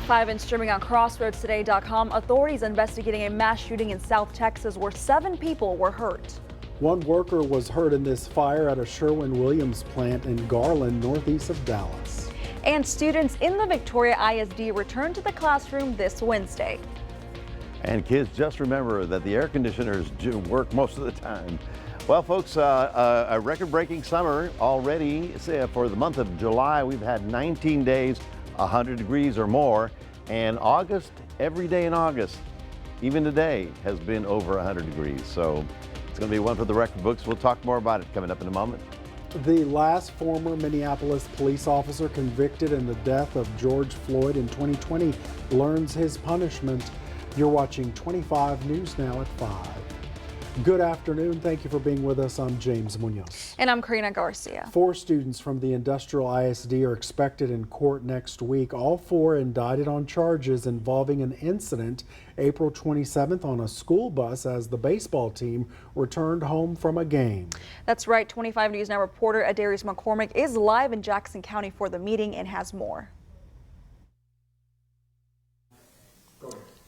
5 and streaming on crossroadstoday.com. Authorities investigating a mass shooting in South Texas where 7 people were hurt. One worker was hurt in this fire at a Sherwin-Williams plant in Garland, northeast of Dallas. And students in the Victoria ISD return to the classroom this Wednesday. And kids, just remember that the air conditioners do work most of the time. Well, folks, a record-breaking summer already. For the month of July, we've had 19 days, 100 degrees or more. And August, every day in August, even today, has been over 100 degrees. So it's going to be one for the record books. We'll talk more about it coming up in a moment. The last former Minneapolis police officer convicted in the death of George Floyd in 2020 learns his punishment. You're watching 25 News Now at 5. Good afternoon. Thank you for being with us. I'm James Munoz. And I'm Karina Garcia. 4 students from the Industrial ISD are expected in court next week. All 4 indicted on charges involving an incident April 27th on a school bus as the baseball team returned home from a game. That's right. 25 News Now reporter Adarius McCormick is live in Jackson County for the meeting and has more.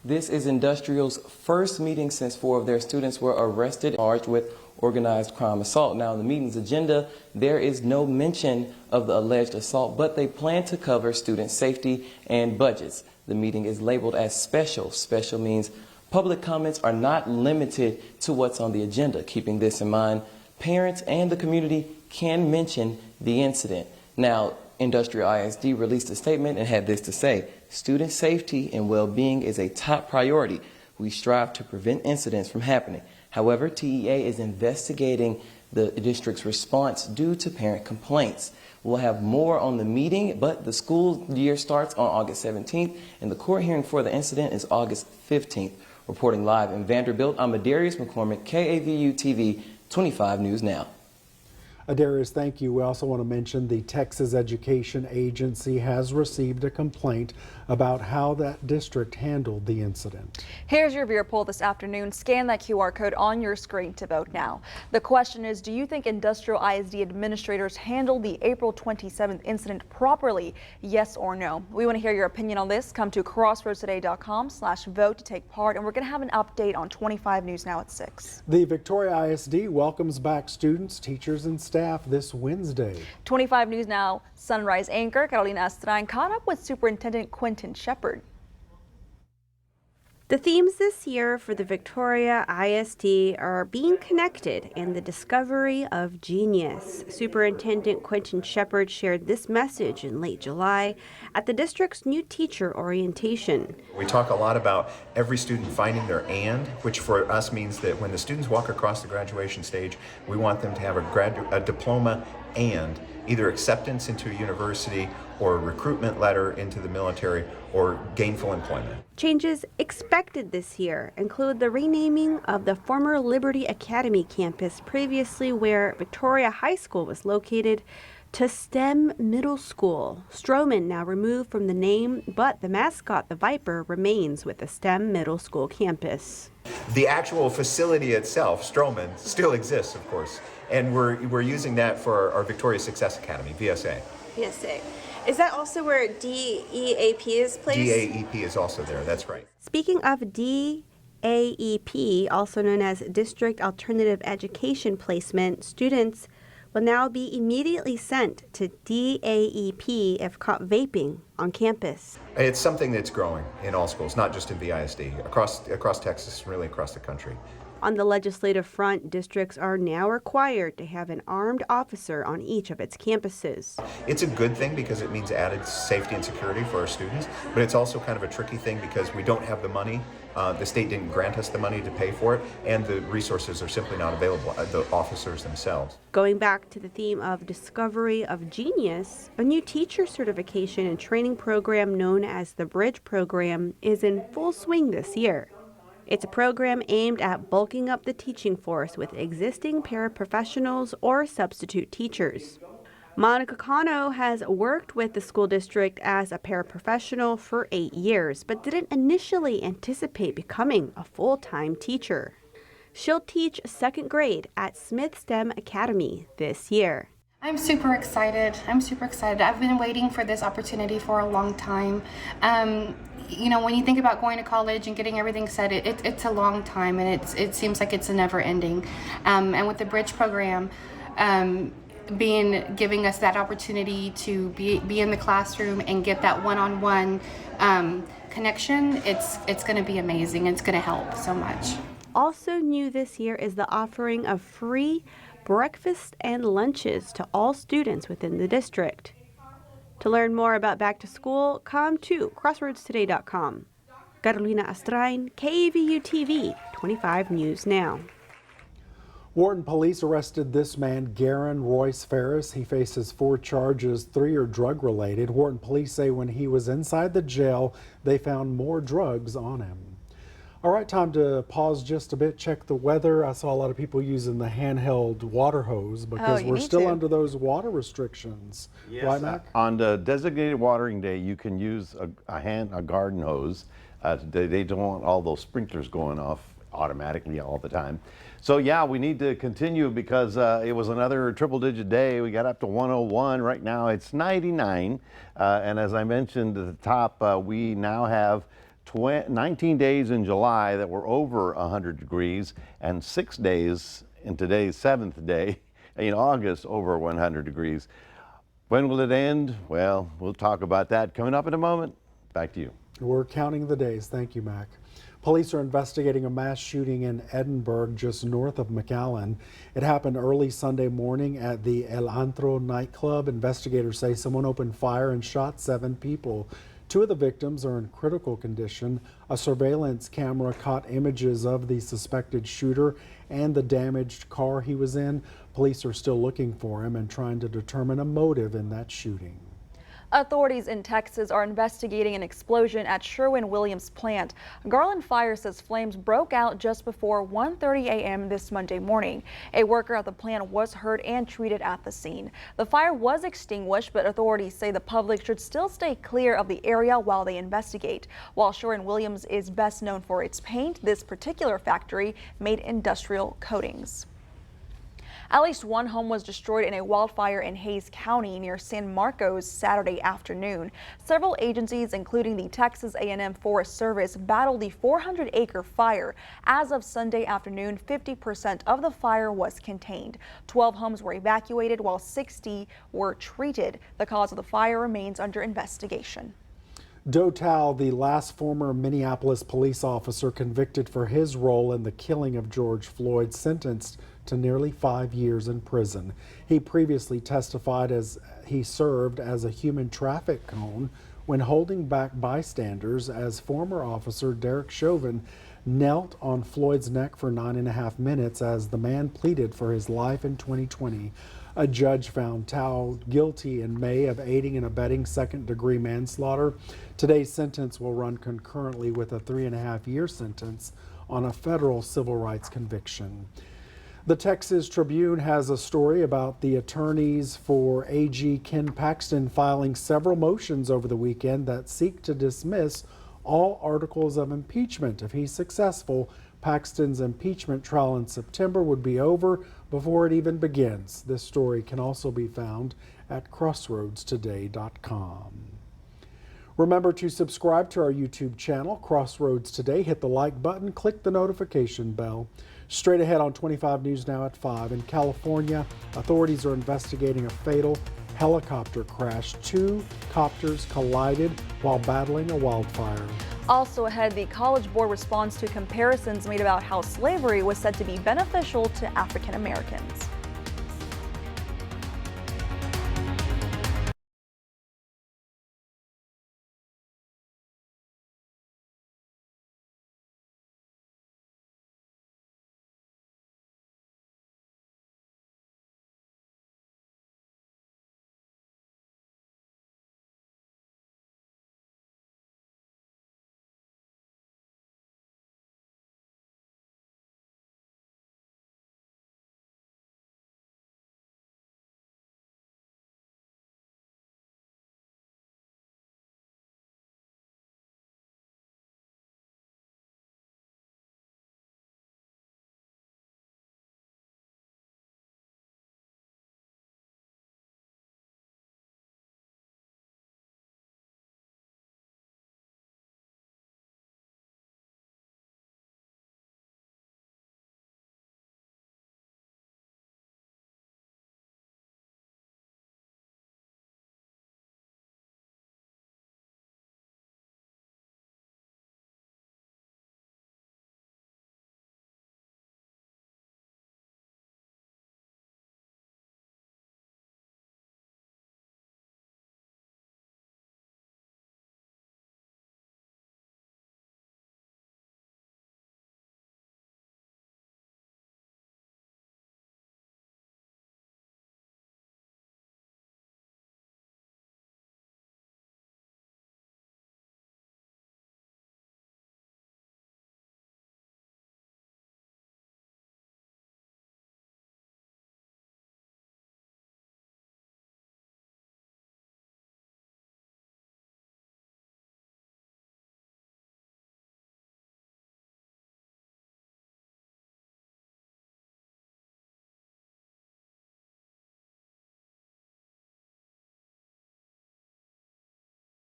This is Industrial's first meeting since 4 of their students were arrested, charged with organized crime assault. Now, in the meeting's agenda, there is no mention of the alleged assault, but they plan to cover student safety and budgets. The meeting is labeled as special. Special means public comments are not limited to what's on the agenda. Keeping this in mind, parents and the community can mention the incident. Now, Industrial ISD released a statement and had this to say: student safety and well-being is a top priority. We strive to prevent incidents from happening. However, TEA is investigating the district's response due to parent complaints. We'll have more on the meeting, but the school year starts on August 17th, and the court hearing for the incident is August 15th. Reporting live in Vanderbilt, I'm Adarius McCormick, KAVU TV, 25 News Now. Adarius, thank you. We also want to mention the Texas Education Agency has received a complaint about how that district handled the incident. Here's your viewer poll this afternoon. Scan that QR code on your screen to vote now. The question is, do you think Industrial ISD administrators handled the April 27th incident properly? Yes or no? We want to hear your opinion on this. Come to crossroadstoday.com/vote to take part, and we're going to have an update on 25 News Now at 6. The Victoria ISD welcomes back students, teachers, and staff this Wednesday. 25 News Now Sunrise anchor Carolina Estrain caught up with Superintendent Quentin Shepard. The themes this year for the Victoria ISD are being connected and the discovery of genius. Superintendent Quentin Shepard shared this message in late July at the district's new teacher orientation. We talk a lot about every student finding their and, which for us means that when the students walk across the graduation stage, we want them to have a diploma and either acceptance into a university or a recruitment letter into the military or gainful employment. Changes expected this year include the renaming of the former Liberty Academy campus, previously where Victoria High School was located, to STEM Middle School. Stroman now removed from the name, but the mascot, the Viper, remains with the STEM Middle School campus. The actual facility itself, Stroman, still exists, of course, and we're using that for our Victoria Success Academy, VSA. VSA. Is that also where DEAP is placed? DAEP is also there, that's right. Speaking of DAEP, also known as District Alternative Education Placement, students will now be immediately sent to DAEP if caught vaping on campus. It's something that's growing in all schools, not just in VISD, across Texas, really across the country. On the legislative front, districts are now required to have an armed officer on each of its campuses. It's a good thing because it means added safety and security for our students, but it's also kind of a tricky thing because we don't have the money. The state didn't grant us the money to pay for it, and the resources are simply not available, the officers themselves. Going back to the theme of discovery of genius, a new teacher certification and training program known as the Bridge Program is in full swing this year. It's a program aimed at bulking up the teaching force with existing paraprofessionals or substitute teachers. Monica Cano has worked with the school district as a paraprofessional for 8 years, but didn't initially anticipate becoming a full-time teacher. She'll teach second grade at Smith STEM Academy this year. I'm super excited. I'm super excited. I've been waiting for this opportunity for a long time. When you think about going to college and getting everything set, it's a long time, and it seems like it's a never ending. And with the Bridge program, giving us that opportunity to be in the classroom and get that one-on-one connection, it's going to be amazing. It's going to help so much. Also new this year is the offering of free breakfast and lunches to all students within the district. To learn more about back to school, come to crossroadstoday.com. Carolina Astrain, KVU TV, 25 News Now. Wharton police arrested this man, Garen Royce Ferris. He faces 4 charges, 3 are drug related. Wharton police say when he was inside the jail, they found more drugs on him. All right, time to pause just a bit, check the weather. I saw a lot of people using the handheld water hose because we're still under those water restrictions. Yes. Right, Mac? On the designated watering day, you can use a garden hose. They don't want all those sprinklers going off automatically all the time. So yeah, we need to continue because it was another triple-digit day. We got up to 101. Right now it's 99. And as I mentioned at the top, we now have 19 days in July that were over 100 degrees and 6 days in today's 7th day in August over 100 degrees. When will it end? Well, we'll talk about that coming up in a moment. Back to you. We're counting the days. Thank you, Mac. Police are investigating a mass shooting in Edinburgh, just north of McAllen. It happened early Sunday morning at the El Antro nightclub. Investigators say someone opened fire and shot 7 people. 2 of the victims are in critical condition. A surveillance camera caught images of the suspected shooter and the damaged car he was in. Police are still looking for him and trying to determine a motive in that shooting. Authorities in Texas are investigating an explosion at Sherwin-Williams plant. Garland Fire says flames broke out just before 1:30 a.m. this Monday morning. A worker at the plant was hurt and treated at the scene. The fire was extinguished, but authorities say the public should still stay clear of the area while they investigate. While Sherwin-Williams is best known for its paint, this particular factory made industrial coatings. At least 1 home was destroyed in a wildfire in Hays County near San Marcos Saturday afternoon. Several agencies, including the Texas A&M Forest Service, battled the 400-acre fire. As of Sunday afternoon, 50% of the fire was contained. 12 homes were evacuated while 60 were treated. The cause of the fire remains under investigation. Doe Tal, the last former Minneapolis police officer convicted for his role in the killing of George Floyd, sentenced to nearly 5 years in prison. He previously testified as he served as a human traffic cone when holding back bystanders as former officer Derek Chauvin knelt on Floyd's neck for 9.5 minutes as the man pleaded for his life in 2020. A judge found Tal guilty in May of aiding and abetting second-degree manslaughter. Today's sentence will run concurrently with a 3.5-year sentence on a federal civil rights conviction. The Texas Tribune has a story about the attorneys for AG Ken Paxton filing several motions over the weekend that seek to dismiss all articles of impeachment. If he's successful, Paxton's impeachment trial in September would be over before it even begins. This story can also be found at crossroadstoday.com. Remember to subscribe to our YouTube channel, Crossroads Today. Hit the like button, click the notification bell. Straight ahead on 25 News Now at 5. In California, authorities are investigating a fatal helicopter crash. 2 copters collided while battling a wildfire. Also ahead, the College Board responds to comparisons made about how slavery was said to be beneficial to African Americans.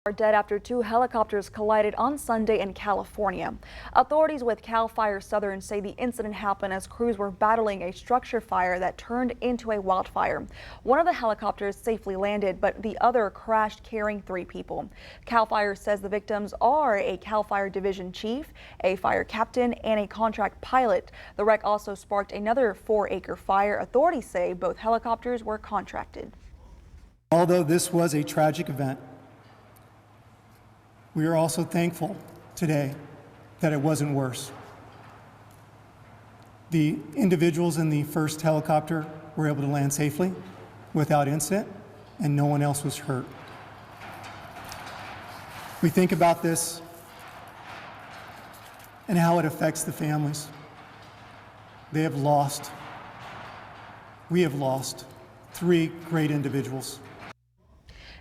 Are dead after two helicopters collided on Sunday in California. Authorities with CAL FIRE Southern say the incident happened as crews were battling a structure fire that turned into a wildfire. One of the helicopters safely landed, but the other crashed carrying 3 people. CAL FIRE says the victims are a CAL FIRE division chief, a fire captain, and a contract pilot. The wreck also sparked another 4-acre fire. Authorities say both helicopters were contracted. Although this was a tragic event, we are also thankful today that it wasn't worse. The individuals in the first helicopter were able to land safely without incident, and no one else was hurt. We think about this and how it affects the families. We have lost 3 great individuals.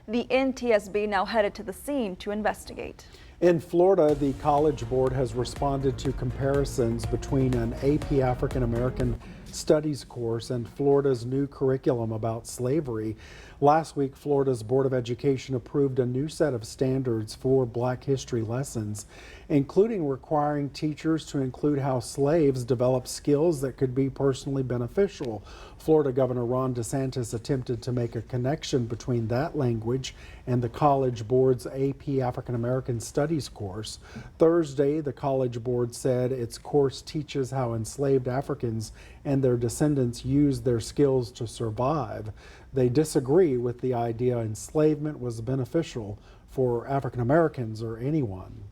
The NTSB now headed to the scene to investigate. In Florida, the College Board has responded to comparisons between an AP African American Studies course and Florida's new curriculum about slavery. Last week, Florida's Board of Education approved a new set of standards for Black history lessons, including requiring teachers to include how slaves developed skills that could be personally beneficial. Florida Governor Ron DeSantis attempted to make a connection between that language and the College Board's AP African American Studies course. Thursday, the College Board said its course teaches how enslaved Africans and their descendants used their skills to survive. They disagree with the idea enslavement was beneficial for African Americans or anyone.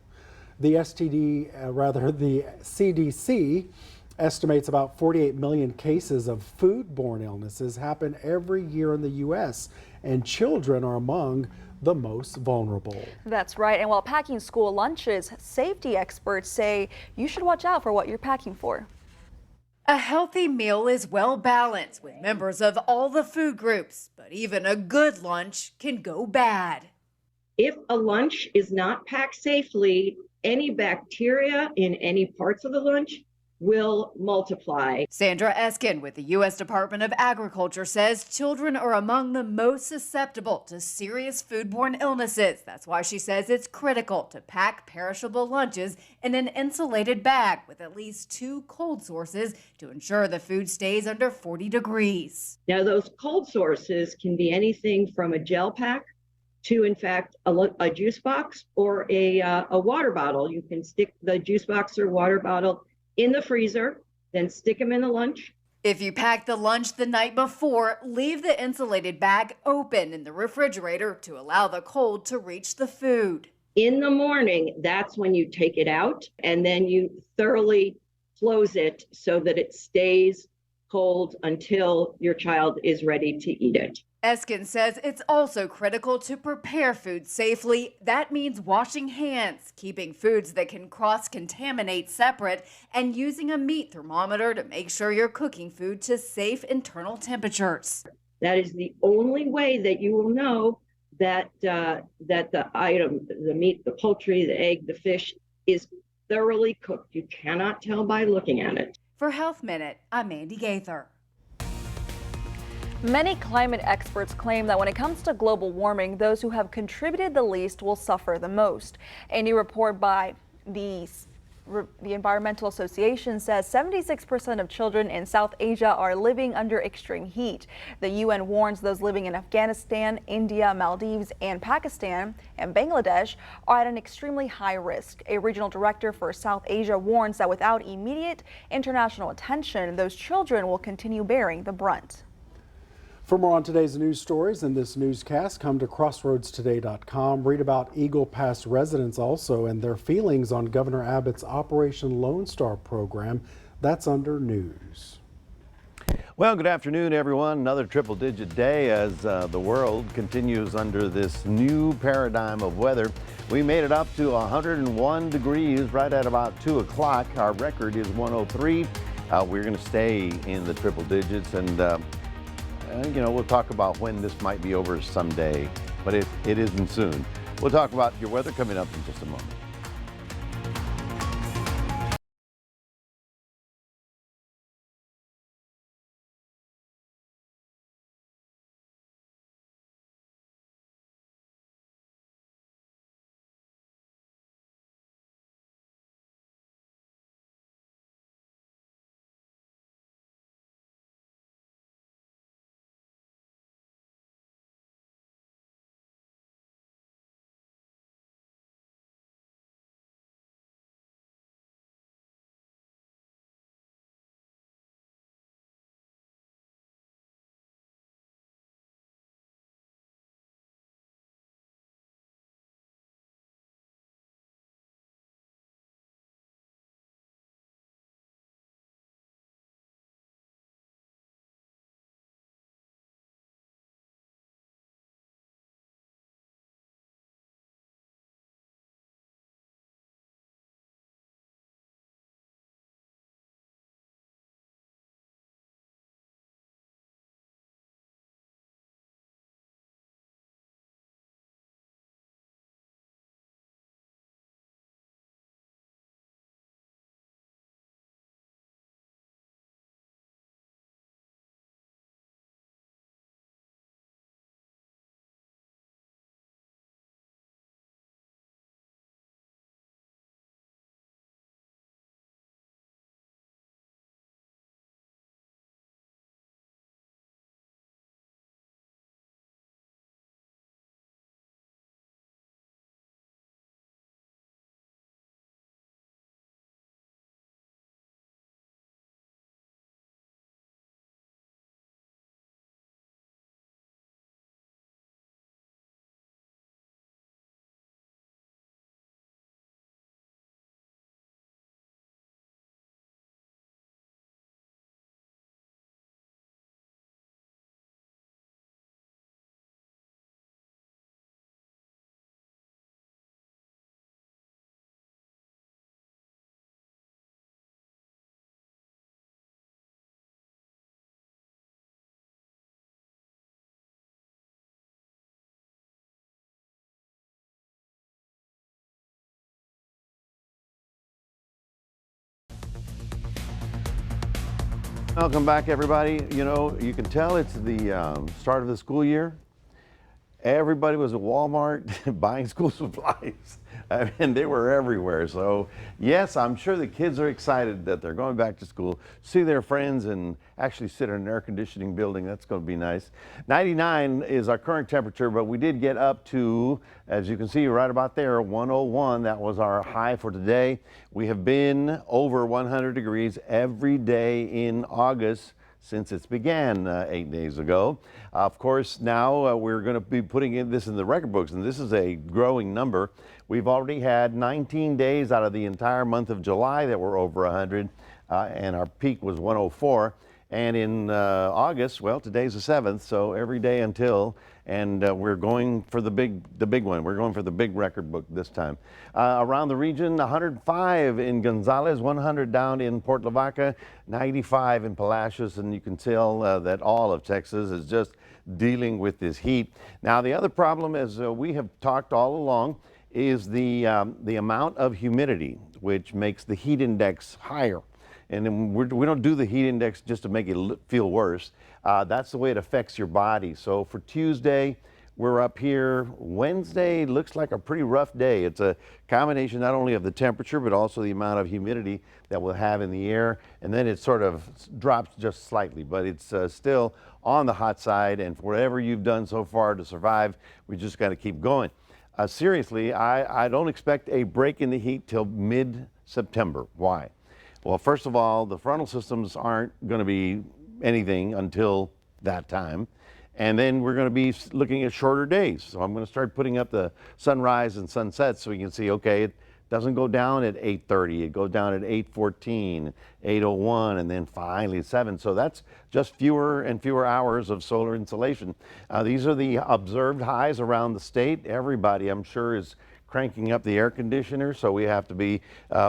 The CDC estimates about 48 million cases of foodborne illnesses happen every year in the U.S., and children are among the most vulnerable. That's right. And while packing school lunches, safety experts say you should watch out for what you're packing for. A healthy meal is well balanced with members of all the food groups, but even a good lunch can go bad. If a lunch is not packed safely, any bacteria in any parts of the lunch will multiply. Sandra Eskin with the U.S. Department of Agriculture says children are among the most susceptible to serious foodborne illnesses. That's why she says it's critical to pack perishable lunches in an insulated bag with at least 2 cold sources to ensure the food stays under 40 degrees. Now, those cold sources can be anything from a gel pack to, in fact, a juice box or a water bottle. You can stick the juice box or water bottle in the freezer, then stick them in the lunch. If you pack the lunch the night before, leave the insulated bag open in the refrigerator to allow the cold to reach the food. In the morning, that's when you take it out, and then you thoroughly close it so that it stays cold until your child is ready to eat it. Eskin says it's also critical to prepare food safely. That means washing hands, keeping foods that can cross-contaminate separate, and using a meat thermometer to make sure you're cooking food to safe internal temperatures. That is the only way that you will know that the item, the meat, the poultry, the egg, the fish, is thoroughly cooked. You cannot tell by looking at it. For Health Minute, I'm Mandy Gaither. Many climate experts claim that when it comes to global warming, those who have contributed the least will suffer the most. A new report by the Environmental Association says 76% of children in South Asia are living under extreme heat. The UN warns those living in Afghanistan, India, Maldives, and Pakistan and Bangladesh are at an extremely high risk. A regional director for South Asia warns that without immediate international attention, those children will continue bearing the brunt. For more on today's news stories and this newscast, come to crossroadstoday.com. Read about Eagle Pass residents also and their feelings on Governor Abbott's Operation Lone Star program. That's under news. Well, good afternoon, everyone. Another triple-digit day as the world continues under this new paradigm of weather. We made it up to 101 degrees right at about 2 o'clock. Our record is 103. We're going to stay in the triple digits, and you know, we'll talk about when this might be over someday, but it isn't soon. We'll talk about your weather coming up in just a moment. Welcome back, everybody. You know, you can tell it's the start of the school year. Everybody was at Walmart buying school supplies. I mean, they were everywhere. So, yes, I'm sure the kids are excited that they're going back to school, see their friends, and actually sit in an air conditioning building. That's going to be nice. 99 is our current temperature, but we did get up to, as you can see right about there, 101. That was our high for today. We have been over 100 degrees every day in August since it began 8 days ago. Of course, now we're going to be putting this in the record books, and this is a growing number. We've already had 19 days out of the entire month of July that were over 100, and our peak was 104. And in August, well, today's the 7th, so every day until, and we're going for the big one. We're going for the big record book this time. Around the region, 105 in Gonzales, 100 down in Port Lavaca, 95 in Palacios, and you can tell that all of Texas is just dealing with this heat. Now, the other problem, as we have talked all along, is the amount of humidity, which makes the heat index higher. And then we don't do the heat index just to make it feel worse. That's the way it affects your body. So for Tuesday, we're up here. Wednesday looks like a pretty rough day. It's a combination not only of the temperature, but also the amount of humidity that we'll have in the air. And then it sort of drops just slightly, but it's still on the hot side. And for whatever you've done so far to survive, we just got to keep going. Seriously, I don't expect a break in the heat till mid-September. Why? Well, first of all, the frontal systems aren't going to be anything until that time. And then we're going to be looking at shorter days. So I'm going to start putting up the sunrise and sunsets so we can see, okay, it doesn't go down at 8:30. It goes down at 8:14, 8:01, and then finally 7. So that's just fewer and fewer hours of solar insolation. These are the observed highs around the state. Everybody, I'm sure, is cranking up the air conditioner, so we have to be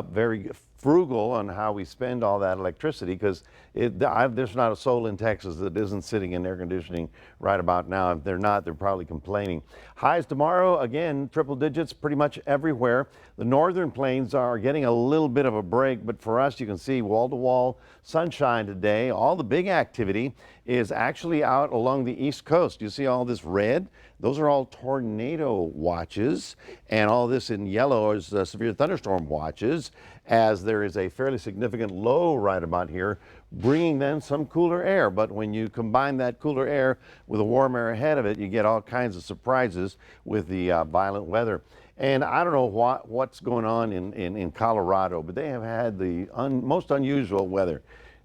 very frugal on how we spend all that electricity, because there's not a soul in Texas that isn't sitting in air conditioning right about now. If they're not, they're probably complaining. Highs tomorrow, again, triple digits pretty much everywhere. The northern plains are getting a little bit of a break, but for us, you can see wall-to-wall sunshine today. All the big activity is actually out along the East Coast. You see all this red? Those are all tornado watches, and all this in yellow is severe thunderstorm watches, as there is a fairly significant low right about here, bringing then some cooler air. But when you combine that cooler air with the warm air ahead of it, you get all kinds of surprises with the violent weather. And I don't know what's going on in Colorado, but they have had the most unusual weather.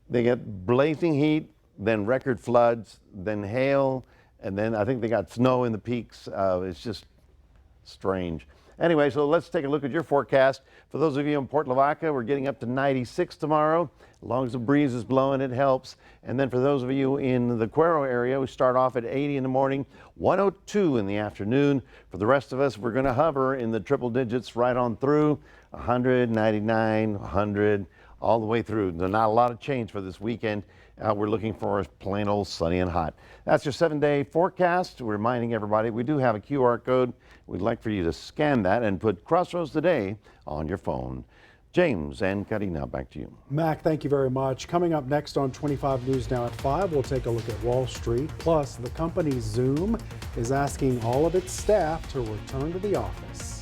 They get blazing heat, then record floods, then hail, and then I think they got snow in the peaks. It's just strange. Anyway, so let's take a look at your forecast. For those of you in Port Lavaca, we're getting up to 96 tomorrow. As long as the breeze is blowing, it helps. And then for those of you in the Cuero area, we start off at 80 in the morning, 102 in the afternoon. For the rest of us, we're going to hover in the triple digits right on through, 100, 99, 100, all the way through. There's not a lot of change for this weekend. We're looking for plain old sunny and hot. That's your 7-day forecast. We're reminding everybody we do have a QR code. We'd like for you to scan that and put Crossroads Today on your phone. James and Karina, back to you. Mac, thank you very much. Coming up next on 25 News Now at 5, we'll take a look at Wall Street. Plus, the company Zoom is asking all of its staff to return to the office.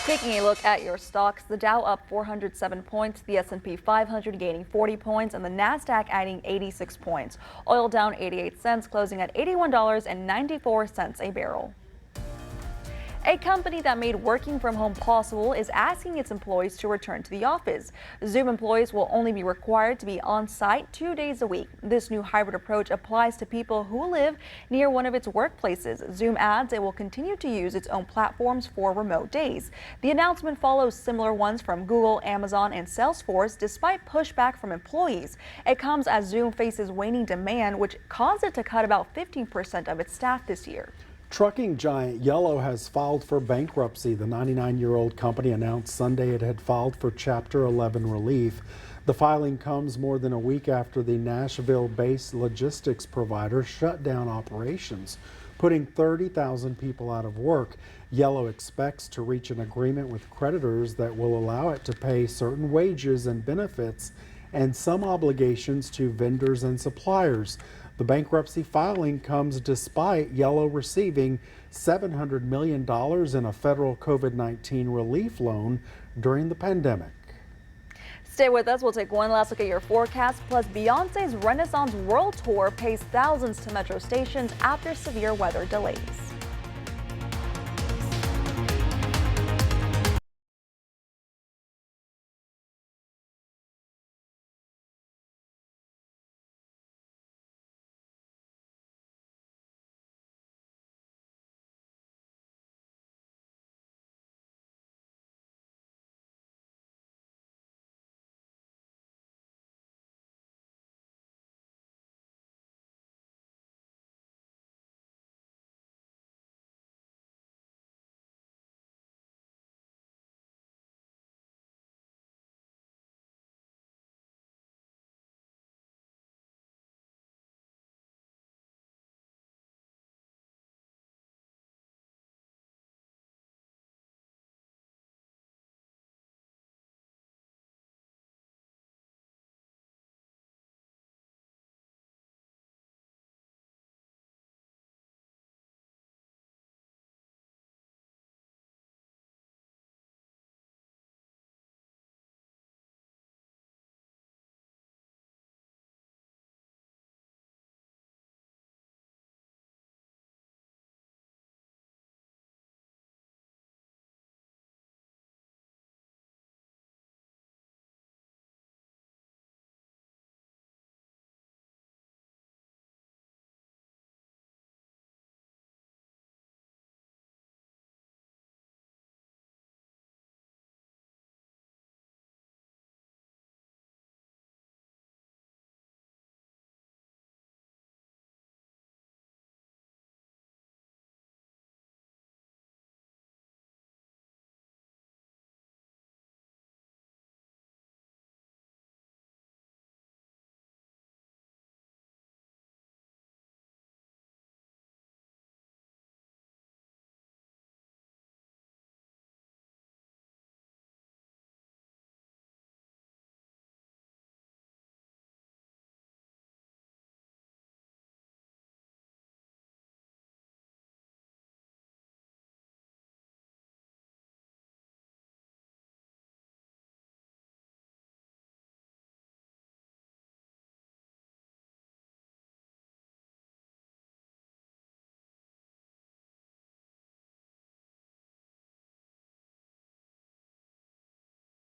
Taking a look at your stocks, the Dow up 407 points, the S&P 500 gaining 40 points, and the Nasdaq adding 86 points. Oil down 88 cents, closing at $81.94 a barrel. A company that made working from home possible is asking its employees to return to the office. Zoom employees will only be required to be on site 2 days a week. This new hybrid approach applies to people who live near one of its workplaces. Zoom adds it will continue to use its own platforms for remote days. The announcement follows similar ones from Google, Amazon, and Salesforce, despite pushback from employees. It comes as Zoom faces waning demand, which caused it to cut about 15% of its staff this year. Trucking giant Yellow has filed for bankruptcy. The 99-year-old company announced Sunday it had filed for Chapter 11 relief. The filing comes more than a week after the Nashville-based logistics provider shut down operations, putting 30,000 people out of work. Yellow expects to reach an agreement with creditors that will allow it to pay certain wages and benefits and some obligations to vendors and suppliers. The bankruptcy filing comes despite Yellow receiving $700 million in a federal COVID-19 relief loan during the pandemic. Stay with us. We'll take one last look at your forecast. Plus, Beyonce's Renaissance World Tour pays thousands to metro stations after severe weather delays.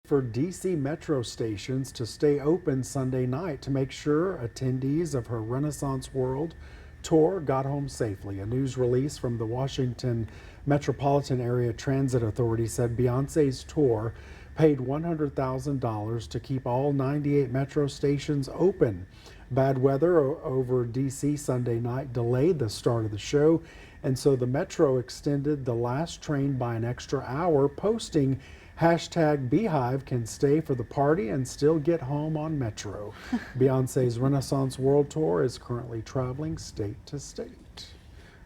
For DC Metro stations to stay open Sunday night to make sure attendees of her Renaissance World tour got home safely. A news release from the Washington Metropolitan Area Transit Authority said Beyonce's tour paid $100,000 to keep all 98 metro stations open. Bad weather over DC Sunday night delayed the start of the show, and so the Metro extended the last train by an extra hour, posting #Beehive can stay for the party and still get home on Metro. Beyonce's Renaissance World Tour is currently traveling state to state.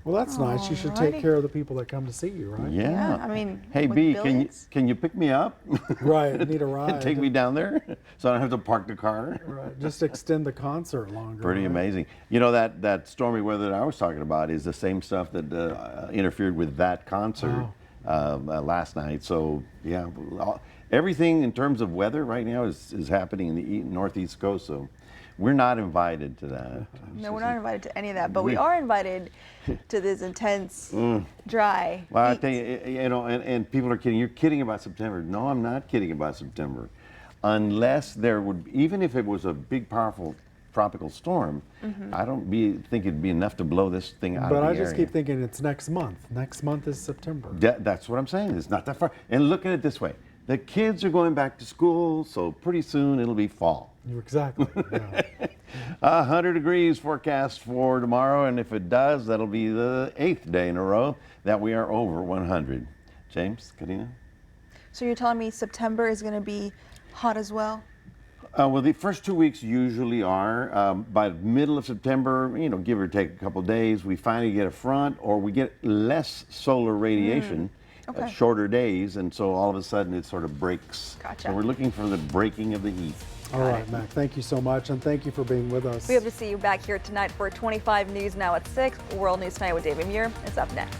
Well, that's nice. You should take care of the people that come to see you, right? Yeah. I mean, hey, with B, billions? can you pick me up? Right, need a ride. Take me down there so I don't have to park the car. Right, just extend the concert longer. Pretty right? amazing. You know, that stormy weather that I was talking about is the same stuff that interfered with that concert. last night. So yeah, everything in terms of weather right now is happening in the northeast coast. So we're not invited to that. No, we're not invited to any of that, but we are invited to this intense, dry Well, I heat. tell you, and people are kidding. You're kidding about September. No, I'm not kidding about September. Unless there would, even if it was a big, powerful tropical storm, I don't think it'd be enough to blow this thing out of the But I area. just keep thinking it's next month. Next month is September. That's what I'm saying. It's not that far. And look at it this way. The kids are going back to school, so pretty soon it'll be fall. Exactly. Yeah. 100 degrees forecast for tomorrow, and if it does, that'll be the 8th day in a row that we are over 100. James, Karina? So you're telling me September is going to be hot as well? Well, the first 2 weeks usually are. By the middle of September, give or take a couple days, we finally get a front, or we get less solar radiation, Okay. shorter days, and so all of a sudden it sort of breaks. Gotcha. So we're looking for the breaking of the heat. All right, Mac, thank you so much, and thank you for being with us. We hope to see you back here tonight for 25 News Now at 6. World News Tonight with David Muir is up next.